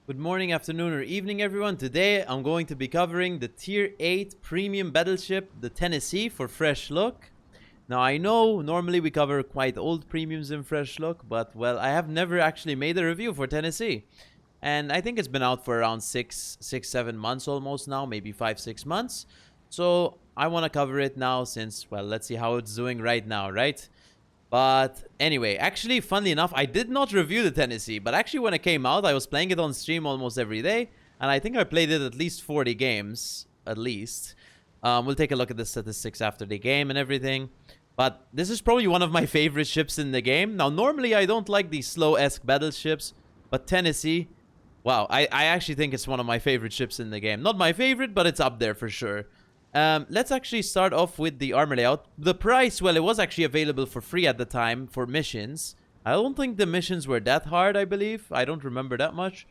Good morning, afternoon, or evening, everyone. Today, I'm going to be covering the Tier 8 Premium Battleship, the Tennessee, for Fresh Look. Now, I know normally we cover quite old premiums in Fresh Look, but, well, I have never actually made a review for Tennessee. And I think it's been out for around 7 months almost now, maybe 5, 6 months. So, I want to cover it now since, well, let's see how it's doing right now, right? But anyway, actually, funnily enough, I did not review the Tennessee, but actually when it came out, I was playing it on stream almost every day, and I think I played it at least 40 games, at least. We'll take a look at the statistics after the game and everything. But this is probably one of my favorite ships in the game. Now, normally I don't like these slow-esque battleships, but Tennessee, wow, I actually think it's one of my favorite ships in the game. Not my favorite, but it's up there for sure. Let's actually start off with the armor layout. The price, well, it was actually available for free at the time for missions. I don't think the missions were that hard, I believe. I don't remember that much.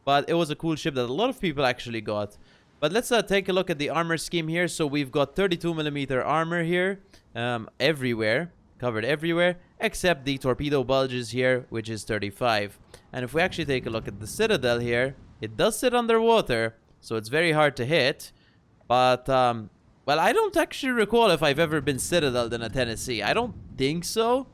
But it was a cool ship that a lot of people actually got. But let's take a look at the armor scheme here. So we've got 32mm armor here. Everywhere. Covered everywhere. Except the torpedo bulges here, which is 35. And if we actually take a look at the citadel here, it does sit underwater. So it's very hard to hit. But, well, I don't actually recall if I've ever been citadeled in a Tennessee. I don't think so.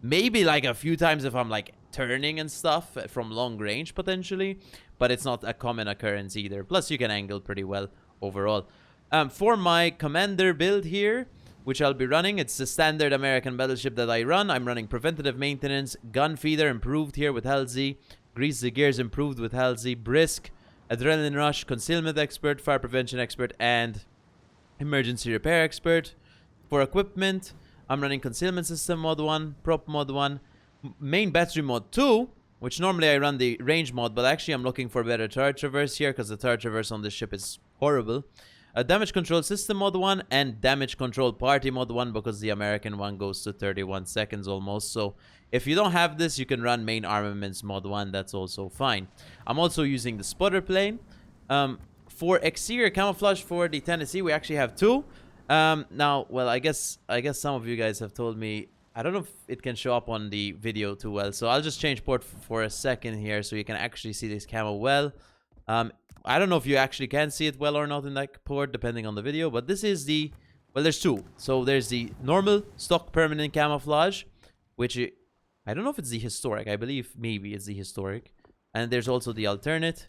Maybe, like, a few times if I'm, like, turning and stuff from long range, potentially. But it's not a common occurrence either. Plus, you can angle pretty well overall. For my commander build here, which I'll be running, it's the standard American Battleship that I run. I'm running preventative maintenance, gun feeder improved here with Halsey, grease the gears improved with Halsey, brisk, adrenaline rush, concealment expert, fire prevention expert, and emergency repair expert. For equipment, I'm running concealment system mod 1, prop mod 1, main battery mod 2, which normally I run the range mod, but actually I'm looking for better turret traverse here because the turret traverse on this ship is horrible. A damage control system mod 1 and damage control party mod 1 because the American one goes to 31 seconds almost. So if you don't have this, you can run main armaments mod 1. That's also fine. I'm also using the spotter plane. For exterior camouflage for the Tennessee, we actually have two. Now, well, I guess some of you guys have told me, I don't know if it can show up on the video too well. So I'll just change port for a second here so you can actually see this camo well. I don't know if you actually can see it well or not in that port, depending on the video. But this is the... Well, there's two. So there's the normal stock permanent camouflage, which I don't know if it's the historic. I believe maybe it's the historic. And there's also the alternate,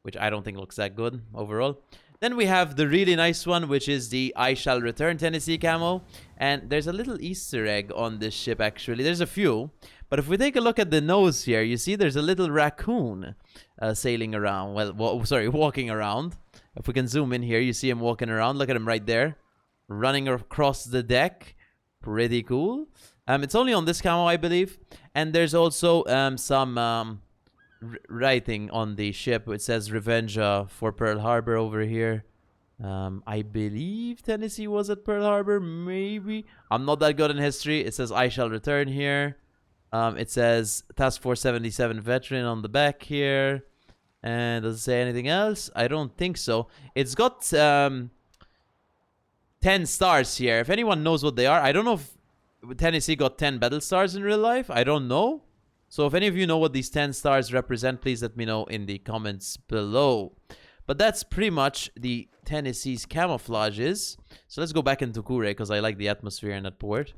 which I don't think looks that good overall. Then we have the really nice one, which is the I Shall Return Tennessee camo. And there's a little Easter egg on this ship, actually. There's a few. But if we take a look at the nose here, you see there's a little raccoon sailing around. Well, sorry, walking around. If we can zoom in here, you see him walking around. Look at him right there. Running across the deck. Pretty cool. It's only on this camo, I believe. And there's also some writing on the ship. It says Revenge for Pearl Harbor over here. I believe Tennessee was at Pearl Harbor, maybe. I'm not that good in history. It says I Shall Return here. It says Task Force 77 veteran on the back here. And does it say anything else? I don't think so. It's got 10 stars here. If anyone knows what they are, I don't know if Tennessee got 10 battle stars in real life. I don't know. So if any of you know what these 10 stars represent, please let me know in the comments below. But that's pretty much the Tennessee's camouflages. So let's go back into Kure because I like the atmosphere in that port.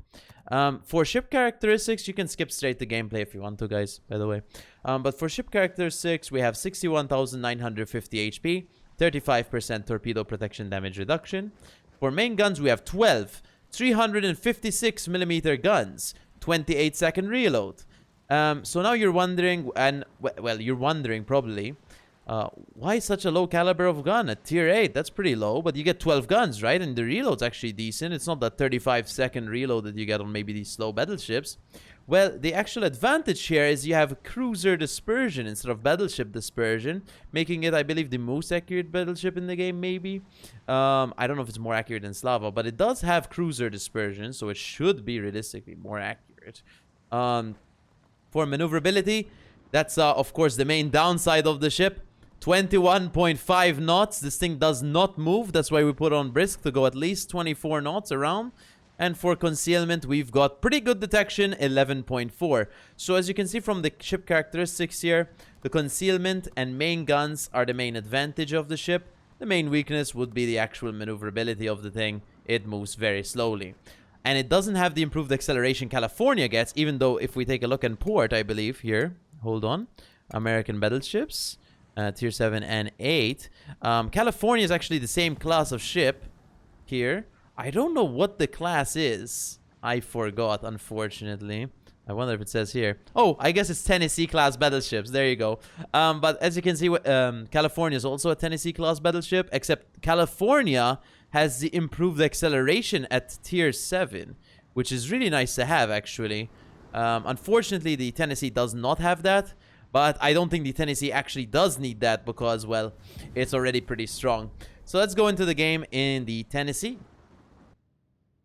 For ship characteristics, you can skip straight to gameplay if you want to, guys, by the way. But for ship characteristics, we have 61,950 HP, 35% torpedo protection damage reduction. For main guns, we have 12 356mm guns, 28-second reload. So now you're wondering, and well, you're wondering probably, why such a low caliber of gun at tier 8? That's pretty low, but you get 12 guns, right? And the reload's actually decent. It's not that 35-second reload that you get on maybe these slow battleships. Well, the actual advantage here is you have cruiser dispersion instead of battleship dispersion, making it, I believe, the most accurate battleship in the game, maybe. I don't know if it's more accurate than Slava, but it does have cruiser dispersion, so it should be realistically more accurate. For maneuverability, that's, of course, the main downside of the ship. 21.5 knots. This thing does not move. That's why we put on brisk to go at least 24 knots around. And for concealment, we've got pretty good detection, 11.4. So as you can see from the ship characteristics here, The concealment and main guns are the main advantage of the ship. The main weakness would be the actual maneuverability of the thing. It moves very slowly. And it doesn't have the improved acceleration California gets, even though if we take a look in port, I believe, here, hold on, American Battleships, Tier 7 and 8. California is actually the same class of ship here. I don't know what the class is. I forgot, unfortunately. I wonder if it says here. Oh, I guess it's Tennessee class battleships. There you go. But as you can see, California is also a Tennessee class battleship, except California has the improved acceleration at Tier 7, which is really nice to have, actually. Unfortunately, the Tennessee does not have that, but I don't think the Tennessee actually does need that because, well, it's already pretty strong. So let's go into the game in the Tennessee.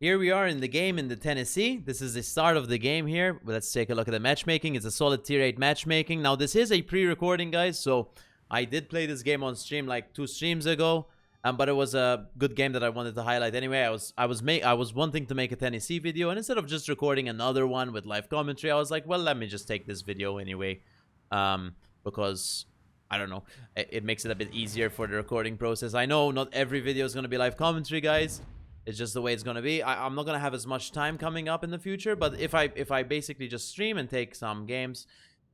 Here we are in the game in the Tennessee. This is the start of the game here. Let's take a look at the matchmaking. It's a solid Tier 8 matchmaking. Now, this is a pre-recording, guys, so I did play this game on stream like 2 streams ago. But it was a good game that I wanted to highlight anyway. I was wanting to make a Tennessee video, and instead of just recording another one with live commentary, I was like, well, let me just take this video anyway, because I don't know, it makes it a bit easier for the recording process. I know not every video is gonna be live commentary, guys. It's just the way it's gonna be. I'm not gonna have as much time coming up in the future, but if I basically just stream and take some games,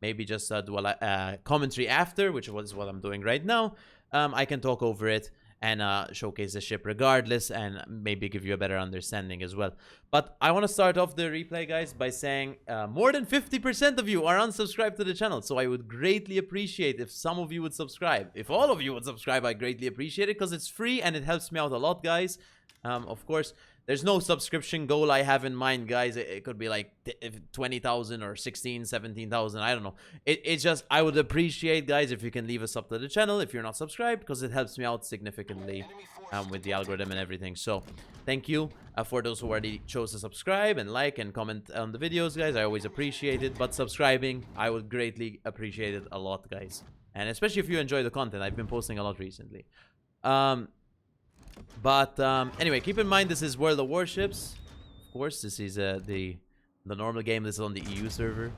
maybe just do a commentary after, which is what I'm doing right now, I can talk over it and showcase the ship regardless, and maybe give you a better understanding as well. But I want to start off the replay, guys, by saying more than 50% of you are unsubscribed to the channel, so I would greatly appreciate if some of you would subscribe. If all of you would subscribe, I greatly appreciate it, because it's free and it helps me out a lot, guys. Of course, there's no subscription goal I have in mind, guys. It could be like 20,000 or 16, 17,000. I don't know. It's just, I would appreciate, guys, if you can leave a sub to the channel if you're not subscribed, because it helps me out significantly with the algorithm and everything. So thank you for those who already chose to subscribe and like and comment on the videos, guys. I always appreciate it. But subscribing, I would greatly appreciate it a lot, guys. And especially if you enjoy the content. I've been posting a lot recently. Anyway, keep in mind this is World of Warships. Of course, this is the normal game. This is on the EU server.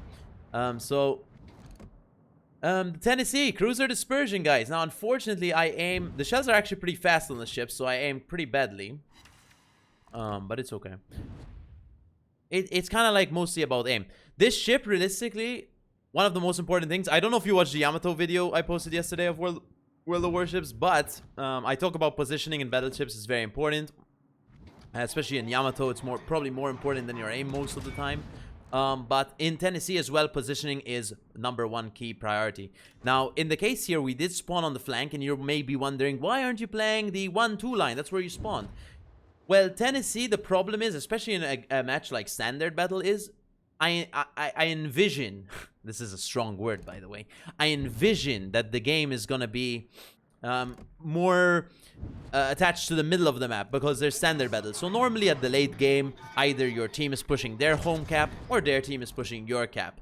Tennessee cruiser dispersion, guys. Now, unfortunately, the shells are actually pretty fast on the ship, so I aim pretty badly. But it's okay. It's kind of like mostly about aim. This ship, realistically, one of the most important things. I don't know if you watched the Yamato video I posted yesterday of World of Warships, but I talk about positioning in battleships is very important, especially in Yamato. It's probably more important than your aim most of the time, but in Tennessee as well, positioning is #1 key priority. Now, in the case here, we did spawn on the flank, and you may be wondering, why aren't you playing the 1-2 line? That's where you spawned. Well, Tennessee, the problem is, especially in a match like standard battle, is I envision, this is a strong word, by the way, I envision that the game is gonna be more attached to the middle of the map, because there's standard battles. So normally at the late game, either your team is pushing their home cap or their team is pushing your cap.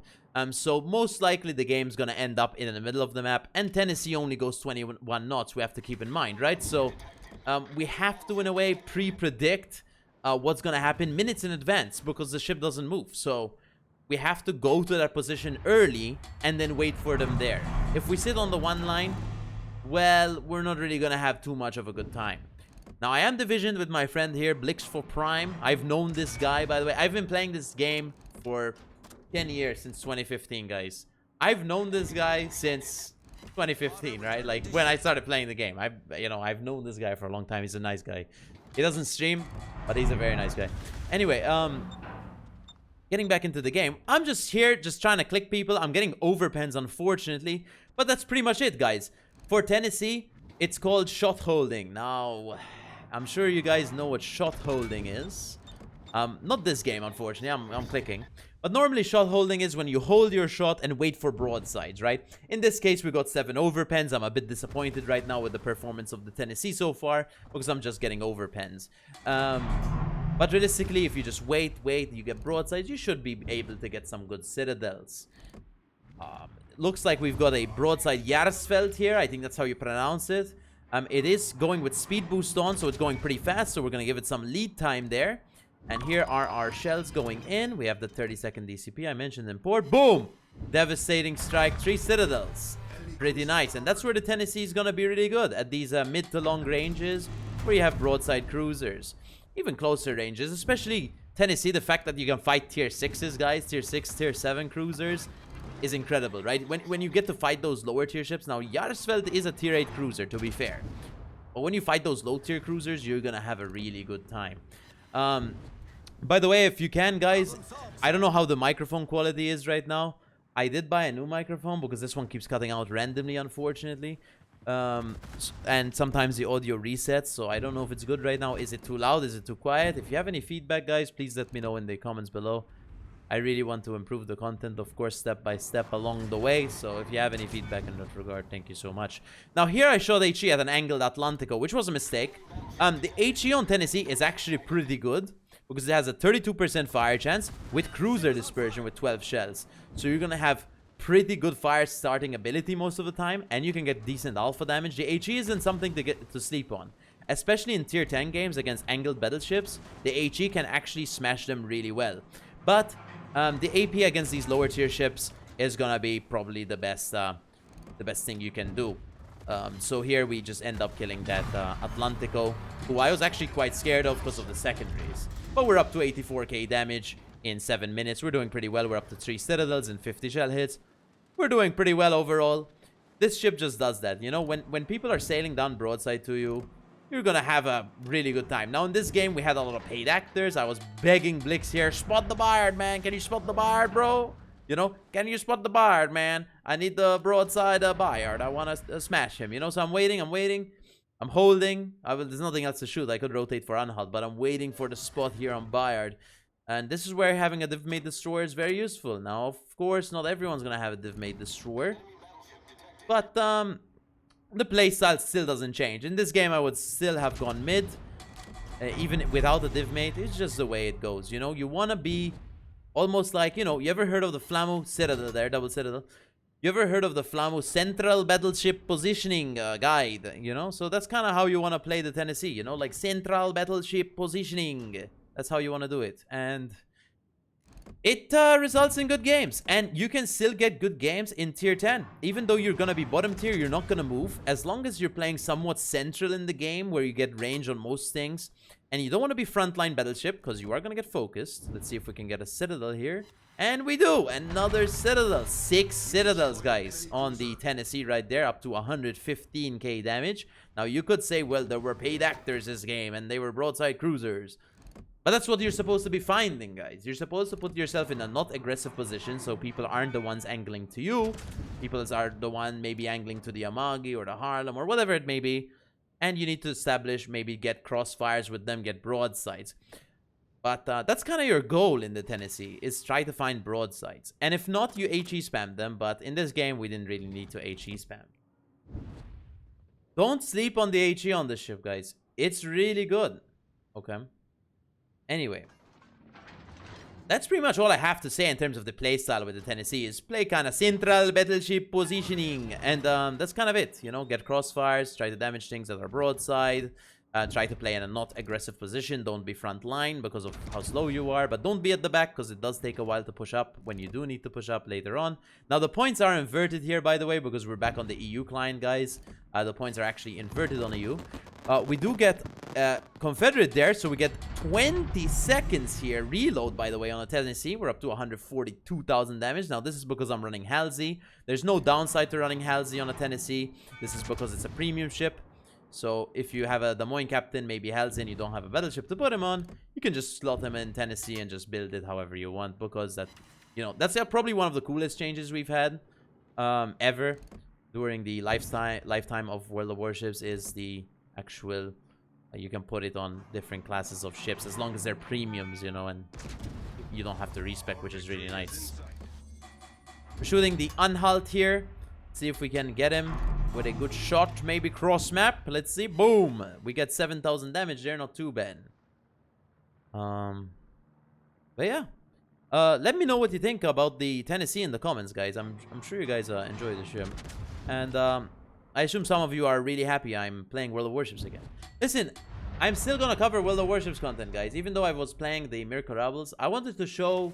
So most likely the game's gonna end up in the middle of the map, and Tennessee only goes 21 knots, we have to keep in mind, right? So we have to, in a way, pre-predict what's gonna happen minutes in advance, because the ship doesn't move. So we have to go to that position early and then wait for them there. If we sit on the 1 line, well, we're not really gonna have too much of a good time. Now, I am divisioned with my friend here, Blix for Prime. I've known this guy, by the way. I've been playing this game for 10 years, since 2015, guys. I've known this guy since 2015, right? Like, when I started playing the game. I've known this guy for a long time. He's a nice guy. He doesn't stream, but he's a very nice guy. Anyway, getting back into the game, I'm just here, just trying to click people. I'm getting overpens, unfortunately, but that's pretty much it, guys. For Tennessee, it's called shot holding. Now, I'm sure you guys know what shot holding is. Not this game, unfortunately. I'm clicking. But normally, shot holding is when you hold your shot and wait for broadsides, right? In this case, we got 7 overpens. I'm a bit disappointed right now with the performance of the Tennessee so far, because I'm just getting overpens. But realistically, if you just wait, you get broadsides, you should be able to get some good citadels. Looks like we've got a broadside Jarsfeld here. I think that's how you pronounce it. It is going with speed boost on, so it's going pretty fast. So we're going to give it some lead time there. And here are our shells going in. We have the 30-second DCP I mentioned in port. Boom! Devastating strike, 3 citadels. pretty nice. And that's where the Tennessee is gonna be really good, at these mid to long ranges where you have broadside cruisers. Even closer ranges, especially Tennessee, the fact that you can fight tier 6s, guys, tier 6, tier 7 cruisers is incredible, right? When you get to fight those lower tier ships, now Jarsfeld is a tier 8 cruiser, to be fair. But when you fight those low tier cruisers, you're gonna have a really good time. By the way, if you can, guys, I don't know how the microphone quality is right now. I did buy a new microphone because this one keeps cutting out randomly, unfortunately. And sometimes the audio resets, so I don't know if it's good right now. Is it too loud? Is it too quiet? If you have any feedback, guys, please let me know in the comments below. I really want to improve the content, of course, step by step along the way. So if you have any feedback in that regard, thank you so much. Now here I showed HE at an angled Atlantico, which was a mistake. The HE on Tennessee is actually pretty good because it has a 32% fire chance with cruiser dispersion with 12 shells. So you're gonna have pretty good fire starting ability most of the time, and you can get decent alpha damage. The HE isn't something to get to sleep on, especially in tier 10 games against angled battleships. The HE can actually smash them really well, but the AP against these lower tier ships is gonna be probably the best thing you can do. So here we just end up killing that Atlantico, who I was actually quite scared of because of the secondaries. But we're up to 84k damage in 7 minutes. We're doing pretty well. We're up to 3 citadels and 50 shell hits. We're doing pretty well overall. This ship just does that, you know, when people are sailing down broadside to you, you're gonna have a really good time. Now in this game we had a lot of paid actors. I was begging Blix here, spot the Bayard, man. Can you spot the Bayard, bro? You know, can you spot the Bayard, man? I need the broadside Bayard. I want to smash him, you know. So I'm waiting, I'm holding. There's nothing else to shoot. I could rotate for Anhalt, but I'm waiting for the spot here on Bayard. And this is where having a div-mate destroyer is very useful. Now, of course, not everyone's gonna have a div-mate destroyer, but the playstyle still doesn't change. In this game, I would still have gone mid, even without a div-mate. It's just the way it goes, you know. You wanna be almost like, you know, you ever heard of the Flammu Citadel there, double Citadel? You ever heard of the Flammu Central Battleship Positioning Guide, you know? So that's kind of how you want to play the Tennessee, you know? Like Central Battleship Positioning. That's how you want to do it. And it results in good games. And you can still get good games in tier 10. Even though you're going to be bottom tier, you're not going to move. As long as you're playing somewhat central in the game where you get range on most things. And you don't want to be frontline battleship because you are going to get focused. Let's see if we can get a Citadel here. And we do! Another Citadel. 6 Citadels, guys, on the Tennessee right there, up to 115k damage. Now, you could say, well, there were paid actors this game, and they were broadside cruisers. But that's what you're supposed to be finding, guys. You're supposed to put yourself in a not aggressive position, so people aren't the ones angling to you. People are the one maybe angling to the Amagi or the Harlem or whatever it may be. And you need to establish, maybe get crossfires with them, get broadsides. But that's kind of your goal in the Tennessee, is try to find broadsides. And if not, you HE spam them. But in this game, we didn't really need to HE spam. Don't sleep on the HE on this ship, guys. It's really good. Okay. Anyway. That's pretty much all I have to say in terms of the playstyle with the Tennessee. Is play kind of central battleship positioning. And that's kind of it. You know, get crossfires, try to damage things that are broadside. Try to play in a not aggressive position. Don't be front line because of how slow you are. But don't be at the back because it does take a while to push up when you do need to push up later on. Now, the points are inverted here, by the way, because we're back on the EU client, guys. The points are actually inverted on EU. We do get Confederate there, so we get 20 seconds here. Reload, by the way, on the Tennessee. We're up to 142,000 damage. Now, this is because I'm running Halsey. There's no downside to running Halsey on a Tennessee. This is because it's a premium ship. So if you have a Des Moines captain, maybe Halsey, and you don't have a battleship to put him on, you can just slot him in Tennessee and just build it however you want, because that, you know, that's probably one of the coolest changes we've had ever during the lifetime of World of Warships, is the actual you can put it on different classes of ships as long as they're premiums, you know, and you don't have to respec, which is really nice. We're shooting the Anhalt here. See if we can get him with a good shot, maybe cross map. Let's see. Boom, we get 7,000 damage there. Not too bad. But yeah, let me know what you think about the Tennessee in the comments, guys. I'm sure you guys enjoy the ship, and I assume some of you are really happy I'm playing World of Warships again. Listen, I'm still gonna cover World of Warships content, guys, even though I was playing the Miracles. I wanted to show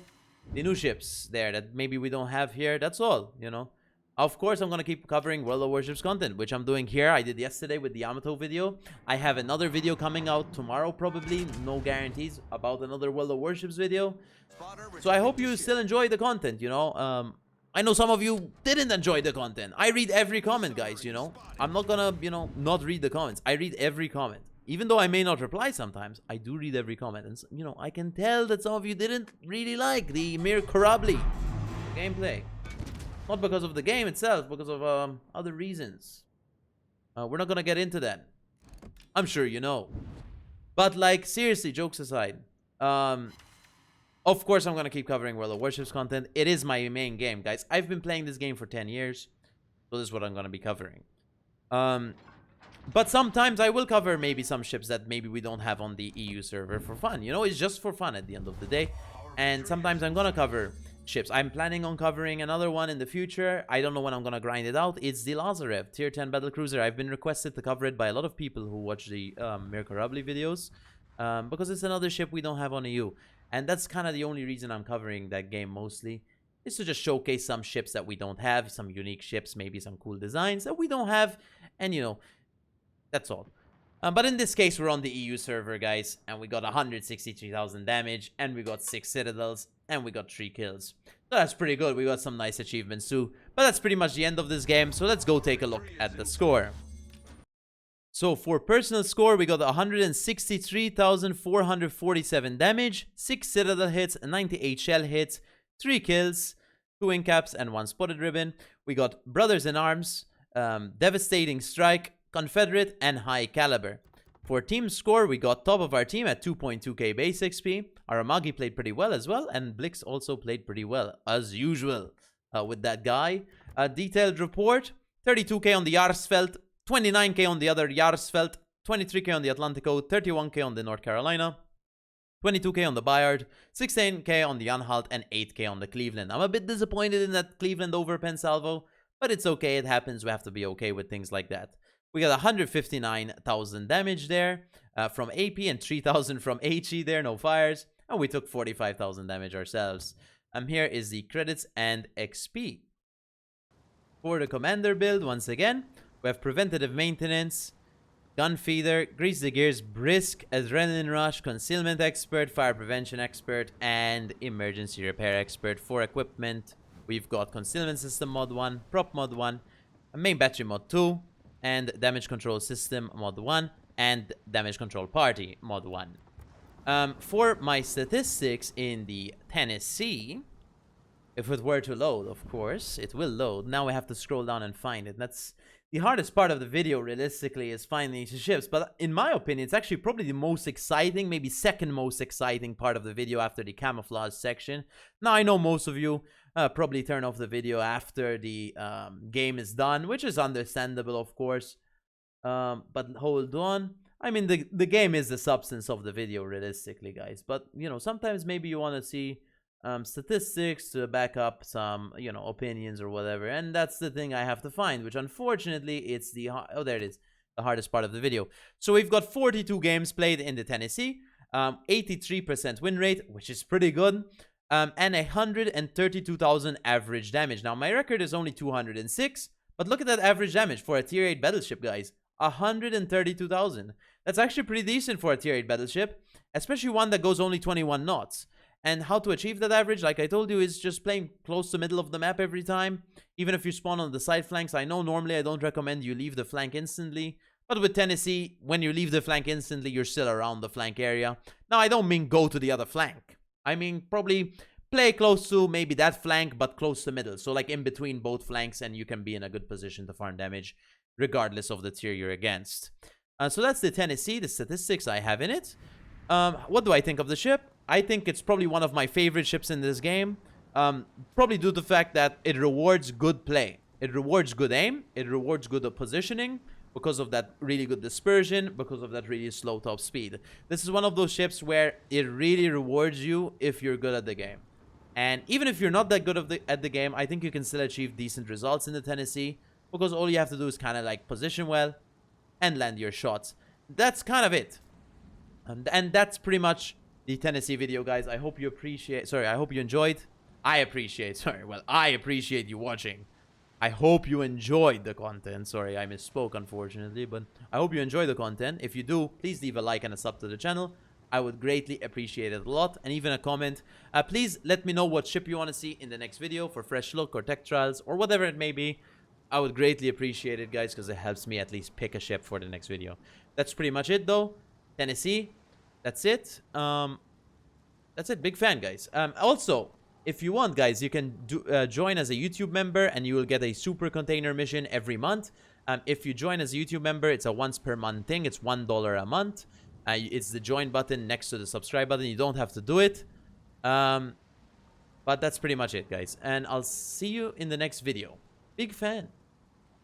the new ships there that maybe we don't have here. That's all, you know. Of course, I'm going to keep covering World of Warships content, which I'm doing here. I did yesterday with the Yamato video. I have another video coming out tomorrow, probably. No guarantees about another World of Warships video. So I hope you still enjoy the content, you know. I know some of you didn't enjoy the content. I read every comment, guys, you know. I'm not going to, you know, not read the comments. I read every comment. Even though I may not reply sometimes, I do read every comment. And, you know, I can tell that some of you didn't really like the Mir Karabli gameplay. Not because of the game itself, because of other reasons. We're not gonna get into that. I'm sure you know. But like, seriously, jokes aside, of course I'm gonna keep covering World of Warships content. It is my main game, guys. I've been playing this game for 10 years. So this is what I'm gonna be covering. But sometimes I will cover maybe some ships that maybe we don't have on the EU server for fun. You know, it's just for fun at the end of the day. And sometimes I'm gonna cover ships. I'm planning on covering another one in the future. I don't know when I'm gonna grind it out. It's the Lazarev tier 10 battle cruiser. I've been requested to cover it by a lot of people who watch the Mir Karabli videos, because it's another ship we don't have on EU, and that's kind of the only reason I'm covering that game mostly, is to just showcase some ships that we don't have, some unique ships, maybe some cool designs that we don't have, and you know, that's all. But in this case, we're on the EU server, guys, and we got 163,000 damage, and we got 6 citadels, and we got 3 kills. So that's pretty good. We got some nice achievements too. But that's pretty much the end of this game, so let's go take a look at the score. So for personal score, we got 163,447 damage, 6 citadel hits, 98 shell hits, 3 kills, 2 wing caps, and 1 spotted ribbon. We got Brothers in Arms, Devastating Strike, Confederate, and High Caliber. For team score, we got top of our team at 2.2k base XP. Aramagi played pretty well as well, and Blix also played pretty well, as usual, with that guy. Detailed report, 32k on the Jarsfeld, 29k on the other Jarsfeld, 23k on the Atlantico, 31k on the North Carolina, 22k on the Bayard, 16k on the Anhalt, and 8k on the Cleveland. I'm a bit disappointed in that Cleveland over Pensalvo, but it's okay, it happens, we have to be okay with things like that. We got 159,000 damage there from AP and 3,000 from HE there, no fires. And we took 45,000 damage ourselves. Here is the credits and XP. For the commander build, once again, we have preventative maintenance, gun feeder, grease the gears, brisk, adrenaline rush, concealment expert, fire prevention expert, and emergency repair expert. For equipment, we've got concealment system mod 1, prop mod 1, main battery mod 2, and damage control system mod 1, and damage control party mod 1. For my statistics in the Tennessee, if it were to load, of course, it will load. Now we have to scroll down and find it. That's the hardest part of the video, realistically, is finding these ships. But in my opinion, it's actually probably the most exciting, maybe second most exciting part of the video after the camouflage section. Now, I know most of you probably turn off the video after the game is done, which is understandable, of course. But hold on. I mean, the game is the substance of the video, realistically, guys. But, you know, sometimes maybe you want to see statistics to back up some, you know, opinions or whatever. And that's the thing I have to find, which unfortunately, it's the... Oh, there it is. The hardest part of the video. So we've got 42 games played in the Tennessee. 83% win rate, which is pretty good. And 132,000 average damage. Now, my record is only 206. But look at that average damage for a tier 8 battleship, guys. 132,000. That's actually pretty decent for a tier 8 battleship, especially one that goes only 21 knots. And how to achieve that average, like I told you, is just playing close to the middle of the map every time. Even if you spawn on the side flanks. I know normally I don't recommend you leave the flank instantly. But with Tennessee, when you leave the flank instantly, you're still around the flank area. Now, I don't mean go to the other flank. I mean probably play close to maybe that flank, but close to middle. So like in between both flanks, and you can be in a good position to farm damage, regardless of the tier you're against. So that's the Tennessee, the statistics I have in it. What do I think of the ship? I think it's probably one of my favorite ships in this game. Probably due to the fact that it rewards good play. It rewards good aim. It rewards good positioning because of that really good dispersion, because of that really slow top speed. This is one of those ships where it really rewards you if you're good at the game. And even if you're not that good at the game, I think you can still achieve decent results in the Tennessee, because all you have to do is kind of like position well and land your shots. That's kind of it. And that's pretty much the Tennessee video, guys. I hope you appreciate... Sorry, I hope you enjoyed. I appreciate you watching. I hope you enjoyed the content. Sorry, I misspoke, unfortunately, but I hope you enjoy the content. If you do, please leave a like and a sub to the channel. I would greatly appreciate it a lot, and even a comment. Please let me know what ship you want to see in the next video for fresh look or tech trials or whatever it may be. I would greatly appreciate it, guys, because it helps me at least pick a ship for the next video. That's pretty much it, though. Tennessee. That's it. That's it. Big fan, guys. Also, if you want, guys, you can join as a YouTube member, and you will get a super container mission every month. If you join as a YouTube member, it's a once per month thing. It's $1 a month. It's the join button next to the subscribe button. You don't have to do it. But that's pretty much it, guys. And I'll see you in the next video. Big fan.